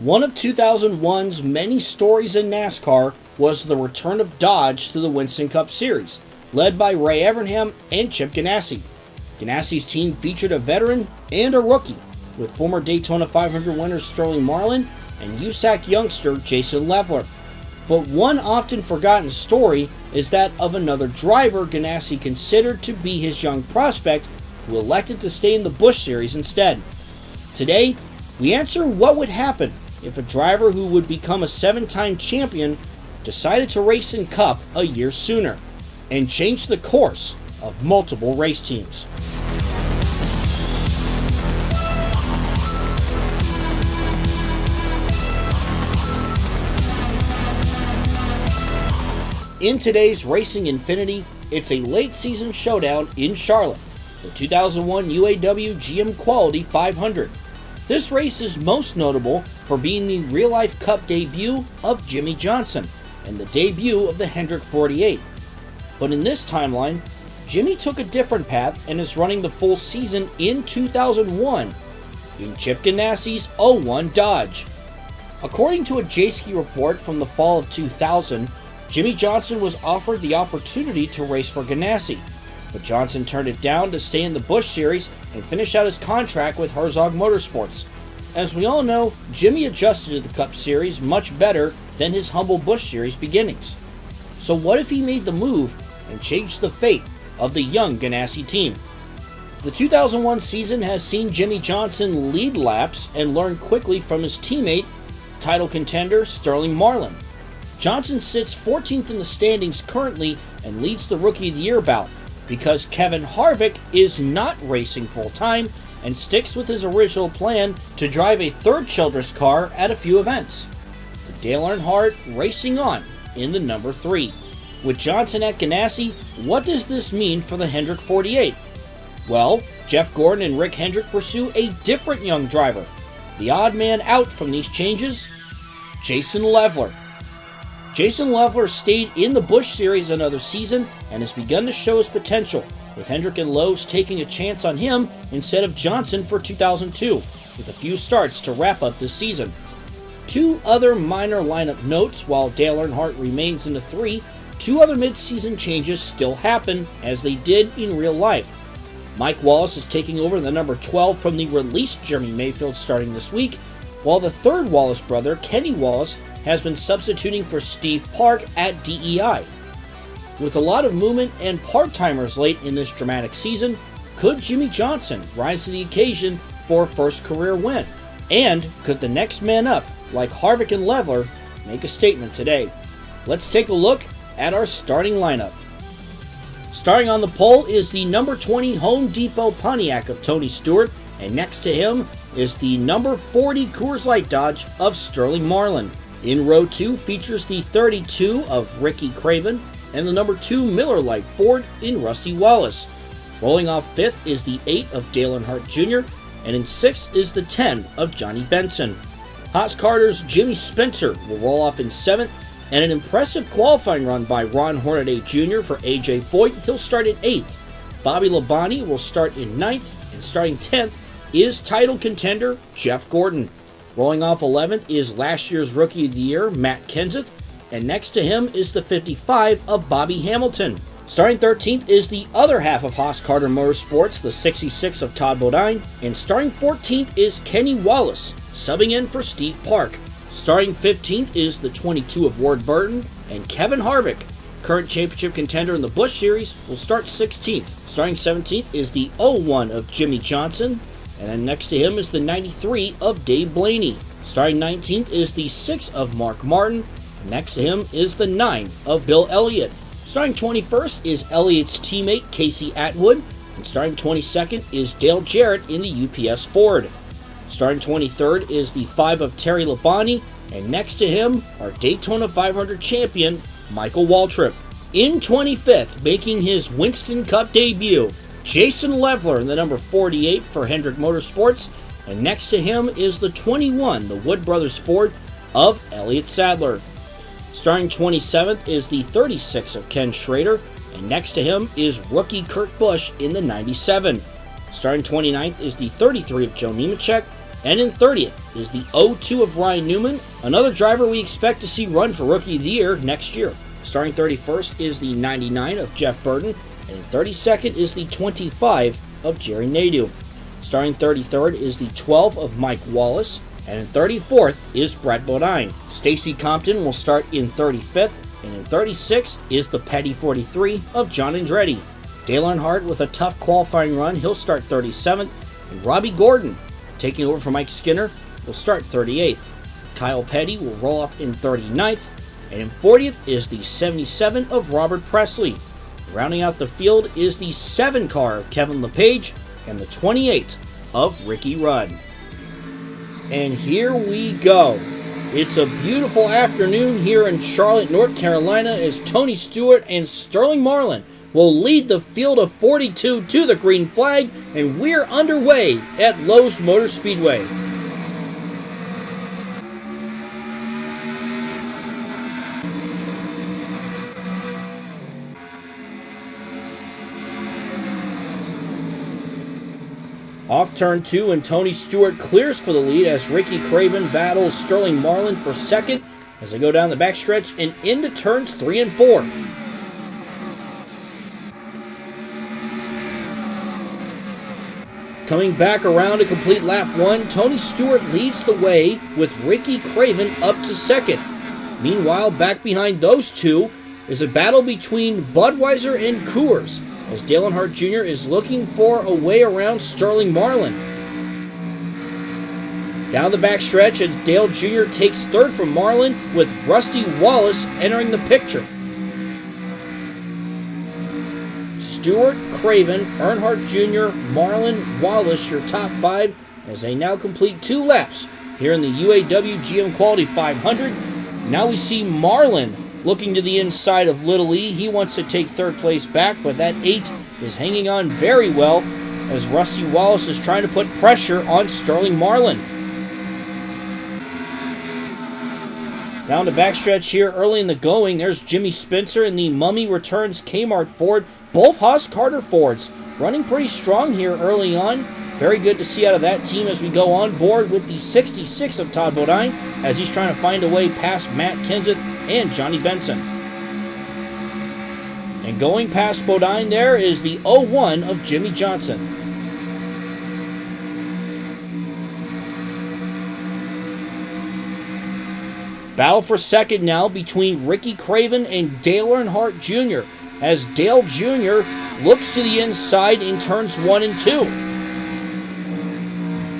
One of 2001's many stories in NASCAR was the return of Dodge to the Winston Cup Series, led by Ray Evernham and Chip Ganassi. Ganassi's team featured a veteran and a rookie, with former Daytona 500 winner Sterling Marlin and USAC youngster Jason Leffler. But one often forgotten story is that of another driver Ganassi considered to be his young prospect, who elected to stay in the Busch Series instead. Today, we answer what would happen if a driver who would become a 7-time champion decided to race in Cup a year sooner and change the course of multiple race teams. In today's Racing Infinity, it's a late season showdown in Charlotte, the 2001 UAW GM Quality 500. This race is most notable for being the real-life Cup debut of Jimmie Johnson and the debut of the Hendrick 48. But in this timeline, Jimmie took a different path and is running the full season in 2001 in Chip Ganassi's 01 Dodge. According to a J-Ski report from the fall of 2000, Jimmie Johnson was offered the opportunity to race for Ganassi, but Johnson turned it down to stay in the Busch Series and finish out his contract with Herzog Motorsports. As we all know, Jimmie adjusted to the Cup Series much better than his humble Busch Series beginnings. So what if he made the move and changed the fate of the young Ganassi team? The 2001 season has seen Jimmie Johnson lead laps and learn quickly from his teammate, title contender Sterling Marlin. Johnson sits 14th in the standings currently and leads the Rookie of the Year bout, because Kevin Harvick is not racing full-time and sticks with his original plan to drive a third Childress car at a few events. Dale Earnhardt racing on in the number 3. With Johnson at Ganassi, what does this mean for the Hendrick 48? Well, Jeff Gordon and Rick Hendrick pursue a different young driver. The odd man out from these changes? Jason Leffler. Jason Leffler stayed in the Busch Series another season and has begun to show his potential, with Hendrick and Lowe's taking a chance on him instead of Johnson for 2002, with a few starts to wrap up this season. Two other minor lineup notes: while Dale Earnhardt remains in the 3, 2 other mid-season changes still happen, as they did in real life. Mike Wallace is taking over the number 12 from the released Jeremy Mayfield starting this week, while the third Wallace brother, Kenny Wallace, has been substituting for Steve Park at DEI. With a lot of movement and part-timers late in this dramatic season, could Jimmie Johnson rise to the occasion for a first career win? And could the next man up, like Harvick and Leffler, make a statement today? Let's take a look at our starting lineup. Starting on the pole is the number 20 Home Depot Pontiac of Tony Stewart, and next to him is the number 40 Coors Light Dodge of Sterling Marlin. In row 2 features the 32 of Ricky Craven and the number 2 Miller Lite Ford in Rusty Wallace. Rolling off 5th is the 8 of Dale Earnhardt Jr., and in 6th is the 10 of Johnny Benson. Haas Carter's Jimmy Spencer will roll off in 7th, and an impressive qualifying run by Ron Hornaday Jr. for AJ Foyt, he'll start in 8th. Bobby Labonte will start in 9th, and starting 10th is title contender Jeff Gordon. Rolling off 11th is last year's Rookie of the Year, Matt Kenseth, and next to him is the 55 of Bobby Hamilton. Starting 13th is the other half of Haas Carter Motorsports, the 66 of Todd Bodine, and starting 14th is Kenny Wallace, subbing in for Steve Park. Starting 15th is the 22 of Ward Burton, and Kevin Harvick, current championship contender in the Busch Series, will start 16th. Starting 17th is the 01 of Jimmie Johnson, and then next to him is the 93 of Dave Blaney. Starting 19th is the 6 of Mark Martin. Next to him is the 9 of Bill Elliott. Starting 21st is Elliott's teammate Casey Atwood. And starting 22nd is Dale Jarrett in the UPS Ford. Starting 23rd is the 5 of Terry Labonte. And next to him, our Daytona 500 champion, Michael Waltrip. In 25th, making his Winston Cup debut, Jason Leffler in the number 48 for Hendrick Motorsports, and next to him is the 21, the Wood Brothers Ford of Elliott Sadler. Starting 27th is the 36 of Ken Schrader, and next to him is rookie Kurt Busch in the 97. Starting 29th is the 33 of Joe Nemechek, And in 30th is the 02 of Ryan Newman, another driver we expect to see run for Rookie of the Year next year. Starting 31st is the 99 of Jeff Burton, and in 32nd is the 25 of Jerry Nadeau. Starting 33rd is the 12 of Mike Wallace, and in 34th is Brett Bodine. Stacy Compton will start in 35th, and in 36th is the Petty 43 of John Andretti. Dale Earnhardt with a tough qualifying run, he'll start 37th, and Robbie Gordon, taking over from Mike Skinner, will start 38th. Kyle Petty will roll off in 39th, and in 40th is the 77 of Robert Presley. Rounding out the field is the 7 car of Kevin LePage and the 28 of Ricky Rudd. And here we go. It's a beautiful afternoon here in Charlotte, North Carolina, as Tony Stewart and Sterling Marlin will lead the field of 42 to the green flag, and we're underway at Lowe's Motor Speedway. Off turn 2, and Tony Stewart clears for the lead as Ricky Craven battles Sterling Marlin for second as they go down the backstretch and into turns 3 and 4. Coming back around to complete lap 1, Tony Stewart leads the way with Ricky Craven up to second. Meanwhile, back behind those two is a battle between Budweiser and Coors, as Dale Earnhardt Jr. is looking for a way around Sterling Marlin. Down the backstretch, as Dale Jr. takes third from Marlin, with Rusty Wallace entering the picture. Stewart, Craven, Earnhardt Jr., Marlin, Wallace, your top 5, as they now complete 2 laps here in the UAW GM Quality 500. Now we see Marlin looking to the inside of Little E. He wants to take third place back, but that 8 is hanging on very well as Rusty Wallace is trying to put pressure on Sterling Marlin. Down the backstretch here early in the going, there's Jimmy Spencer and the Mummy Returns Kmart Ford. Both Haas Carter Fords running pretty strong here early on. Very good to see out of that team as we go on board with the 66 of Todd Bodine as he's trying to find a way past Matt Kenseth and Johnny Benson. And going past Bodine there is the 01 of Jimmy Johnson. Battle for second now between Ricky Craven and Dale Earnhardt Jr. as Dale Jr. looks to the inside in turns 1 and 2.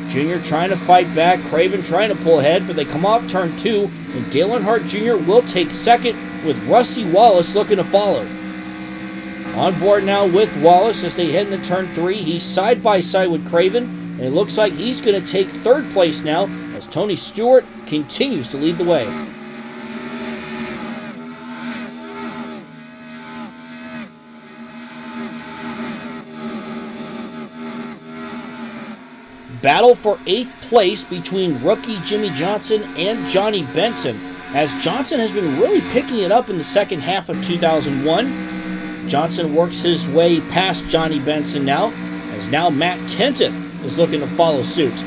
Jr. trying to fight back, Craven trying to pull ahead, but they come off turn 2, and Dale Earnhardt Jr. will take second with Rusty Wallace looking to follow. On board now with Wallace as they head into turn 3. He's side by side with Craven, and it looks like he's going to take third place now as Tony Stewart continues to lead the way. Battle for 8th place between rookie Jimmy Johnson and Johnny Benson, as Johnson has been really picking it up in the second half of 2001. Johnson works his way past Johnny Benson now, as now Matt Kenseth is looking to follow suit.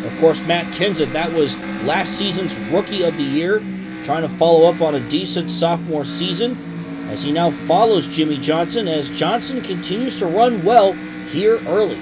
Of course, Matt Kenseth, that was last season's Rookie of the Year, trying to follow up on a decent sophomore season, as he now follows Jimmy Johnson, as Johnson continues to run well here early.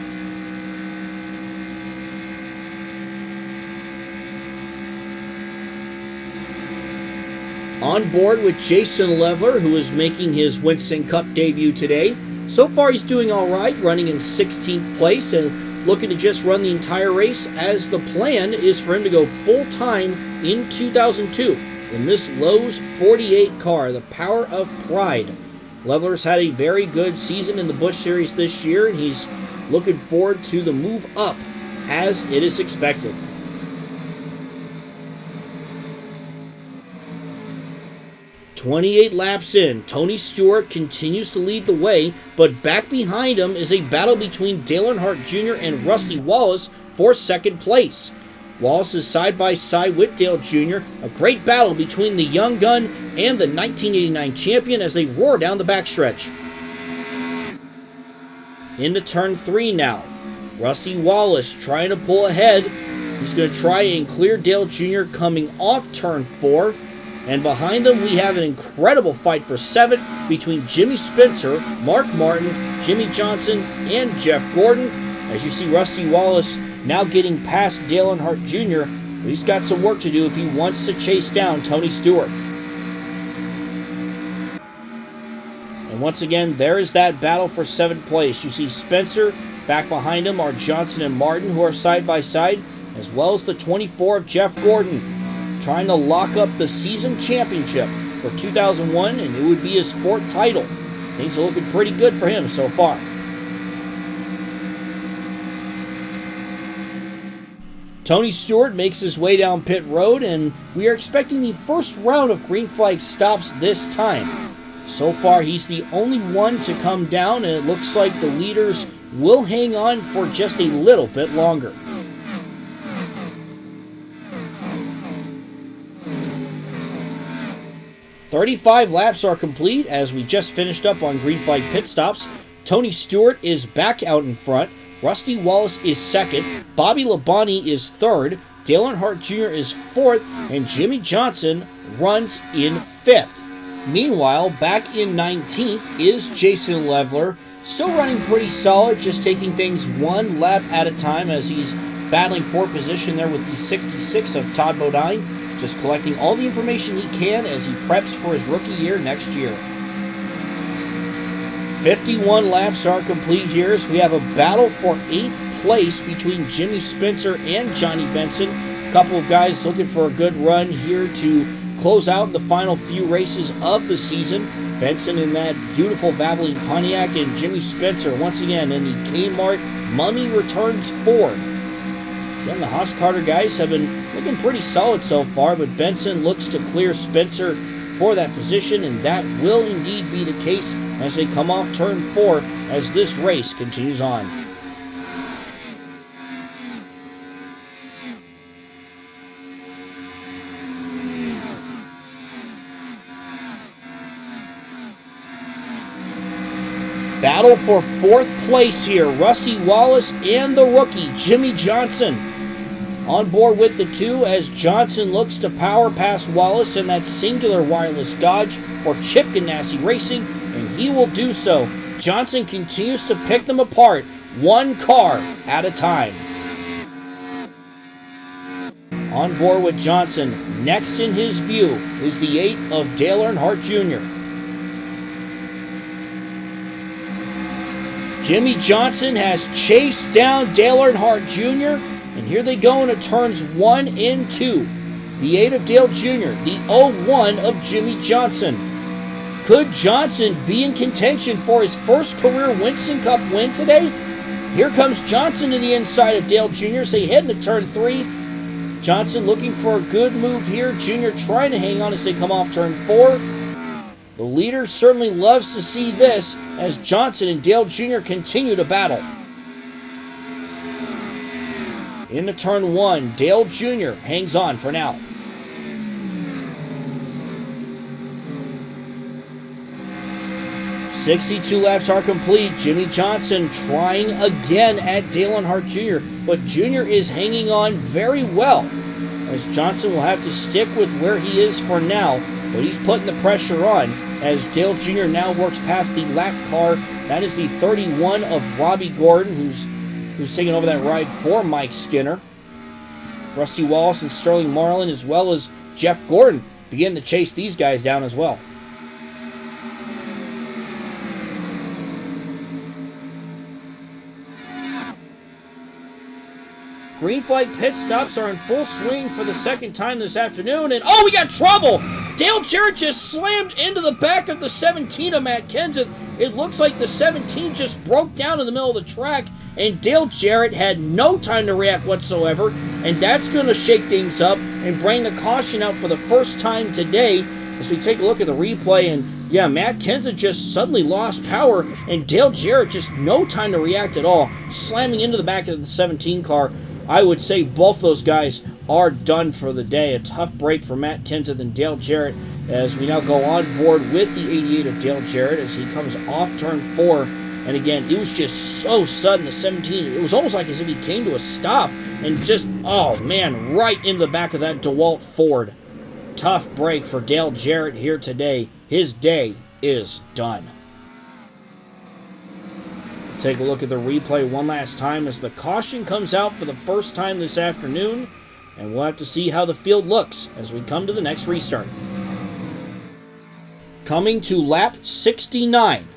On board with Jason Leveler, who is making his Winston Cup debut today. So far he's doing alright, running in 16th place and looking to just run the entire race, as the plan is for him to go full-time in 2002 in this Lowe's 48 car, the Power of Pride. Leveler's had a very good season in the Busch Series this year, and he's looking forward to the move up as it is expected. 28 laps in, Tony Stewart continues to lead the way, but back behind him is a battle between Dale Earnhardt Jr. and Rusty Wallace for second place. Wallace is side by side with Dale Jr., a great battle between the young gun and the 1989 champion as they roar down the backstretch. Into turn 3 now. Rusty Wallace trying to pull ahead. He's going to try and clear Dale Jr. coming off turn 4. And behind them, we have an incredible fight for 7th between Jimmy Spencer, Mark Martin, Jimmy Johnson, and Jeff Gordon. As you see, Rusty Wallace now getting past Dale Earnhardt Jr., but he's got some work to do if he wants to chase down Tony Stewart. And once again, there is that battle for 7th place. You see Spencer, back behind him are Johnson and Martin, who are side by side, as well as the 24 of Jeff Gordon, trying to lock up the season championship for 2001, and it would be his 4th title. Things are looking pretty good for him so far. Tony Stewart makes his way down pit road, and we are expecting the first round of green flag stops this time. So far, he's the only one to come down, and it looks like the leaders will hang on for just a little bit longer. "35 laps are complete as we just finished up on green flag pit stops. Tony Stewart is back out in front. Rusty Wallace is 2nd. Bobby Labonte is 3rd. Dale Earnhardt Jr. is 4th. And Jimmy Johnson runs in 5th. Meanwhile, back in 19th is Jason Leveler. Still running pretty solid, just taking things one lap at a time as he's battling for position there with the 66 of Todd Bodine. Just collecting all the information he can as he preps for his rookie year next year. 51 laps are complete here, so we have a battle for 8th place between Jimmy Spencer and Johnny Benson. A couple of guys looking for a good run here to close out the final few races of the season. Benson in that beautiful Valvoline Pontiac, and Jimmy Spencer once again in the Kmart Mummy Returns Ford. Again, the Haas Carter guys have been looking pretty solid so far, but Benson looks to clear Spencer for that position, and that will indeed be the case as they come off turn 4 as this race continues on. Battle for 4th place here. Rusty Wallace and the rookie, Jimmy Johnson, on board with the 2 as Johnson looks to power past Wallace in that singular wireless Dodge for Chip Ganassi Racing, and he will do so. Johnson continues to pick them apart, one car at a time. On board with Johnson, next in his view is the 8 of Dale Earnhardt Jr. Jimmy Johnson has chased down Dale Earnhardt Jr., and here they go into turns 1 and 2. The 8 of Dale Jr., the 01 of Jimmy Johnson. Could Johnson be in contention for his first career Winston Cup win today? Here comes Johnson to the inside of Dale Jr. as they head into turn 3. Johnson looking for a good move here. Jr. trying to hang on as they come off turn 4. The leader certainly loves to see this as Johnson and Dale Jr. continue to battle. Into turn 1, Dale Jr. hangs on for now. "62 laps are complete. Jimmy Johnson trying again at Dale Earnhardt Jr., but Jr. is hanging on very well, as Johnson will have to stick with where he is for now, but he's putting the pressure on as Dale Jr. now works past the lap car. That is the 31 of Robbie Gordon, who's taking over that ride for Mike Skinner. Rusty Wallace and Sterling Marlin, as well as Jeff Gordon, begin to chase these guys down as well. Green flag pit stops are in full swing for the second time this afternoon, and oh, we got trouble! Dale Jarrett just slammed into the back of the 17 of Matt Kenseth. It looks like the 17 just broke down in the middle of the track, and Dale Jarrett had no time to react whatsoever, and that's going to shake things up and bring the caution out for the first time today as we take a look at the replay. And yeah, Matt Kenseth just suddenly lost power, and Dale Jarrett just no time to react at all, slamming into the back of the 17 car. I would say both those guys are done for the day. A tough break for Matt Kenseth and Dale Jarrett as we now go on board with the 88 of Dale Jarrett as he comes off turn 4 And again, it was just so sudden, the 17. It was almost like as if he came to a stop and just, oh man, right into the back of that DeWalt Ford. Tough break for Dale Jarrett here today. His day is done. Take a look at the replay one last time as the caution comes out for the first time this afternoon. And we'll have to see how the field looks as we come to the next restart. Coming to lap 69.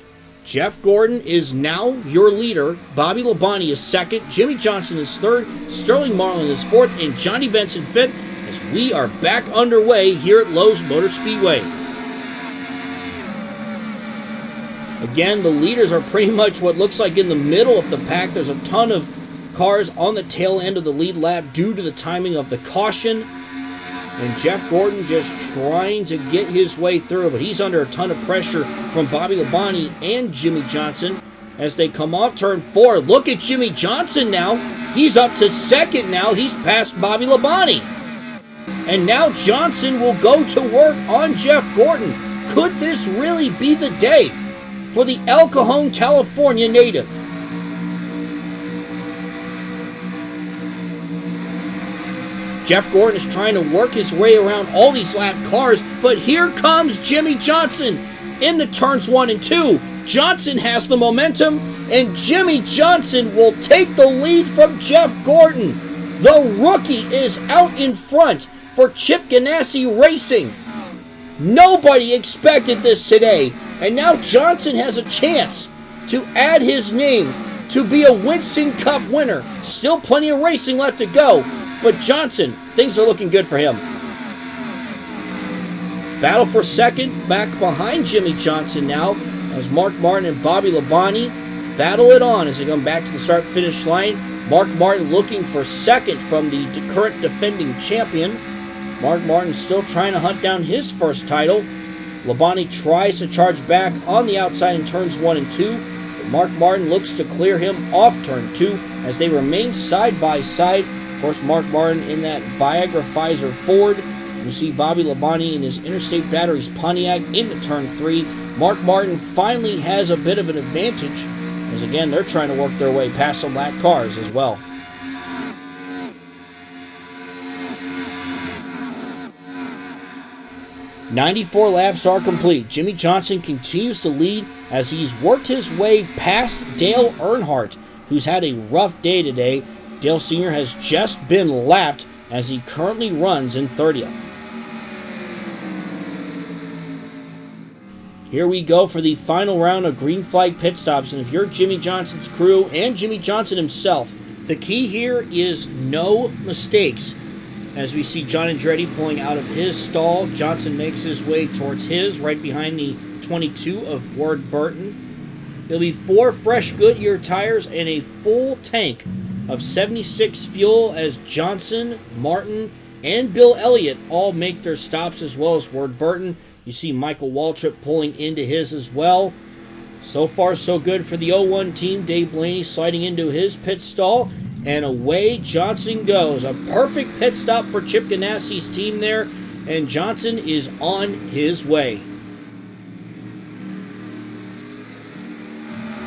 Jeff Gordon is now your leader. Bobby Labonte is second. Jimmy Johnson is third. Sterling Marlin is fourth. And Johnny Benson fifth as we are back underway here at Lowe's Motor Speedway. Again, the leaders are pretty much what looks like in the middle of the pack. There's a ton of cars on the tail end of the lead lap due to the timing of the caution. And Jeff Gordon just trying to get his way through, but he's under a ton of pressure from Bobby Labonte and Jimmy Johnson as they come off turn 4. Look at Jimmy Johnson now. He's up to second now. He's past Bobby Labonte. And now Johnson will go to work on Jeff Gordon. Could this really be the day for the El Cajon, California native? Jeff Gordon is trying to work his way around all these lap cars, but here comes Jimmy Johnson into turns 1 and 2. Johnson has the momentum, and Jimmy Johnson will take the lead from Jeff Gordon. The rookie is out in front for Chip Ganassi Racing. Nobody expected this today, and now Johnson has a chance to add his name to be a Winston Cup winner. Still plenty of racing left to go, but Johnson, things are looking good for him. Battle for second, back behind Jimmy Johnson now, as Mark Martin and Bobby Labonte battle it on as they come back to the start-finish line. Mark Martin looking for second from the current defending champion. Mark Martin still trying to hunt down his first title. Labonte tries to charge back on the outside in turns 1 and 2. But Mark Martin looks to clear him off turn 2 as they remain side by side. Of course, Mark Martin in that Viagra Pfizer Ford. You see Bobby Labonte in his Interstate Batteries Pontiac into turn 3. Mark Martin finally has a bit of an advantage as, again, they're trying to work their way past some lap cars as well. "94 laps are complete. Jimmy Johnson continues to lead as he's worked his way past Dale Earnhardt, who's had a rough day today. Dale Sr. has just been lapped as he currently runs in 30th. Here we go for the final round of green flag pit stops, and if you're Jimmy Johnson's crew and Jimmy Johnson himself, the key here is no mistakes. As we see John Andretti pulling out of his stall, Johnson makes his way towards his, right behind the 22 of Ward Burton. There'll be 4 fresh Goodyear tires and a full tank of 76 fuel as Johnson, Martin, and Bill Elliott all make their stops, as well as Ward Burton. You see Michael Waltrip pulling into his as well. So far, so good for the 01 team. Dave Blaney sliding into his pit stall. And away Johnson goes. A perfect pit stop for Chip Ganassi's team there. And Johnson is on his way.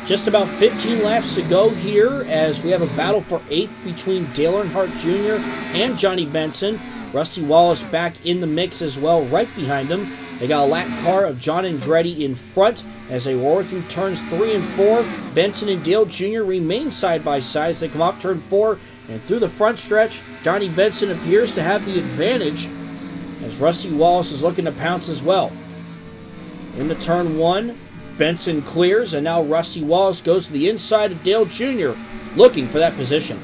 Just about 15 laps to go here as we have a battle for 8th between Dale Earnhardt Jr. and Johnny Benson. Rusty Wallace back in the mix as well, right behind them. They got a lap car of John Andretti in front as they roar through turns 3 and 4. Benson and Dale Jr. remain side by side as they come off turn 4. And through the front stretch, Johnny Benson appears to have the advantage as Rusty Wallace is looking to pounce as well. Into turn 1, Benson clears, and now Rusty Wallace goes to the inside of Dale Jr., looking for that position.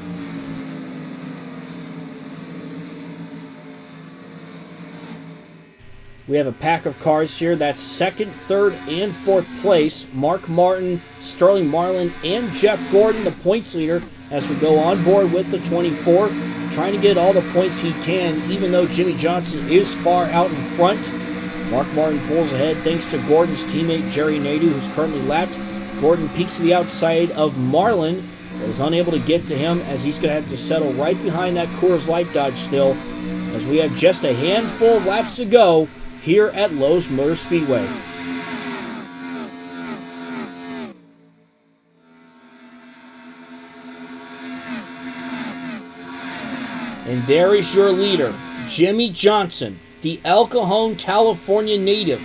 We have a pack of cars here. That's 2nd, 3rd, and 4th place. Mark Martin, Sterling Marlin, and Jeff Gordon, the points leader, as we go on board with the 24. Trying to get all the points he can, even though Jimmy Johnson is far out in front. Mark Martin pulls ahead thanks to Gordon's teammate Jerry Nadeau, who's currently lapped. Gordon peeks to the outside of Marlin, but is unable to get to him as he's going to have to settle right behind that Coors Light Dodge still, as we have just a handful of laps to go here at Lowe's Motor Speedway. And there is your leader, Jimmie Johnson, the El Cajon, California native.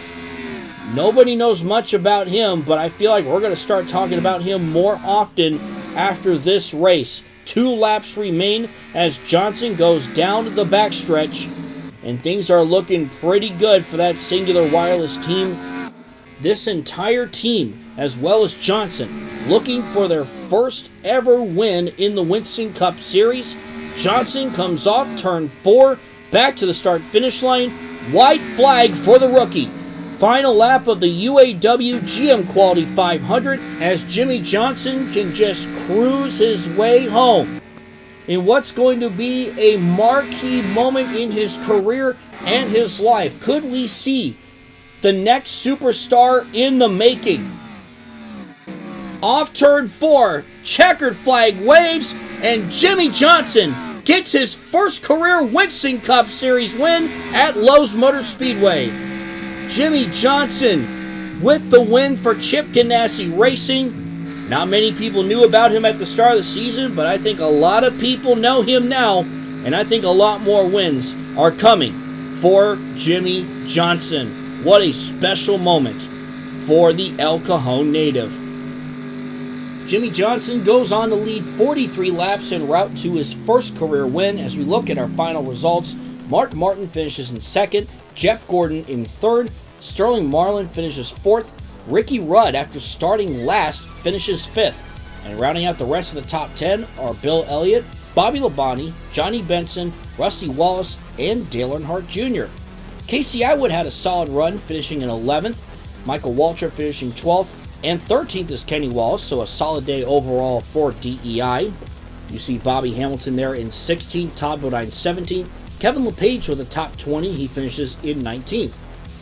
Nobody knows much about him, but I feel like we're going to start talking about him more often after this race. 2 laps remain as Johnson goes down the backstretch, and things are looking pretty good for that Singular Wireless team. This entire team, as well as Johnson, looking for their first ever win in the Winston Cup Series. Johnson comes off turn 4, back to the start-finish line. White flag for the rookie. Final lap of the UAW GM Quality 500 as Jimmie Johnson can just cruise his way home in what's going to be a marquee moment in his career and his life. Could we see the next superstar in the making? Off turn 4, checkered flag waves, and Jimmie Johnson gets his first career Winston Cup Series win at Lowe's Motor Speedway. Jimmie Johnson with the win for Chip Ganassi Racing. Not many people knew about him at the start of the season, but I think a lot of people know him now, and I think a lot more wins are coming for Jimmie Johnson. What a special moment for the El Cajon native. Jimmie Johnson goes on to lead 43 laps en route to his first career win. As we look at our final results, Mark Martin finishes in 2nd, Jeff Gordon in 3rd, Sterling Marlin finishes 4th, Ricky Rudd, after starting last, finishes 5th. And rounding out the rest of the top 10 are Bill Elliott, Bobby Labonte, Johnny Benson, Rusty Wallace, and Dale Earnhardt Jr. Casey Atwood had a solid run, finishing in 11th, Michael Waltrip finishing 12th, and 13th is Kenny Wallace, so a solid day overall for DEI. You see Bobby Hamilton there in 16th, Todd Bodine 17th, Kevin LePage with a top 20, he finishes in 19th.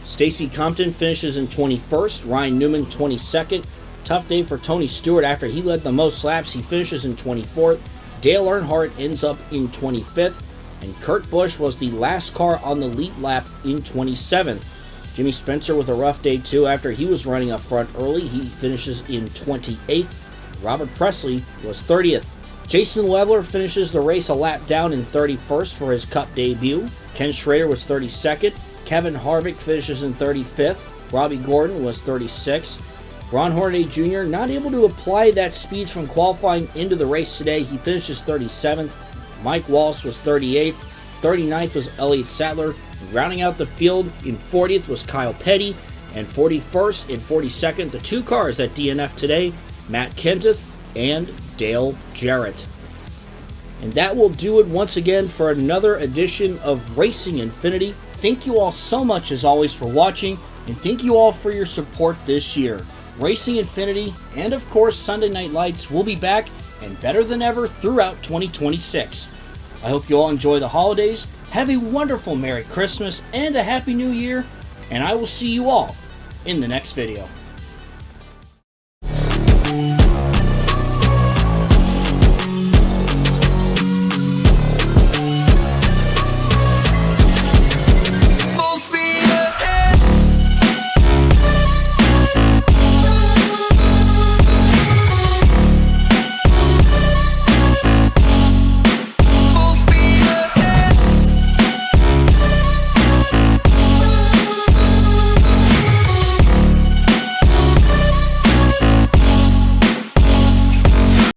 Stacy Compton finishes in 21st, Ryan Newman 22nd. Tough day for Tony Stewart after he led the most laps, he finishes in 24th. Dale Earnhardt ends up in 25th, and Kurt Busch was the last car on the lead lap in 27th. Jimmy Spencer with a rough day too after he was running up front early, he finishes in 28th. Robert Presley was 30th. Jason Leveler finishes the race a lap down in 31st for his Cup debut. Ken Schrader was 32nd. Kevin Harvick finishes in 35th. Robbie Gordon was 36th. Ron Hornaday Jr. not able to apply that speed from qualifying into the race today. He finishes 37th. Mike Wallace was 38th. 39th was Elliott Sadler. Rounding out the field in 40th was Kyle Petty. And 41st and 42nd, the 2 cars at DNF today, Matt Kenseth and Dale Jarrett. And that will do it once again for another edition of Racing Infinity. Thank you all so much as always for watching, and thank you all for your support this year. Racing Infinity and of course Sunday Night Lights will be back and better than ever throughout 2026. I hope you all enjoy the holidays, have a wonderful Merry Christmas and a Happy New Year, and I will see you all in the next video.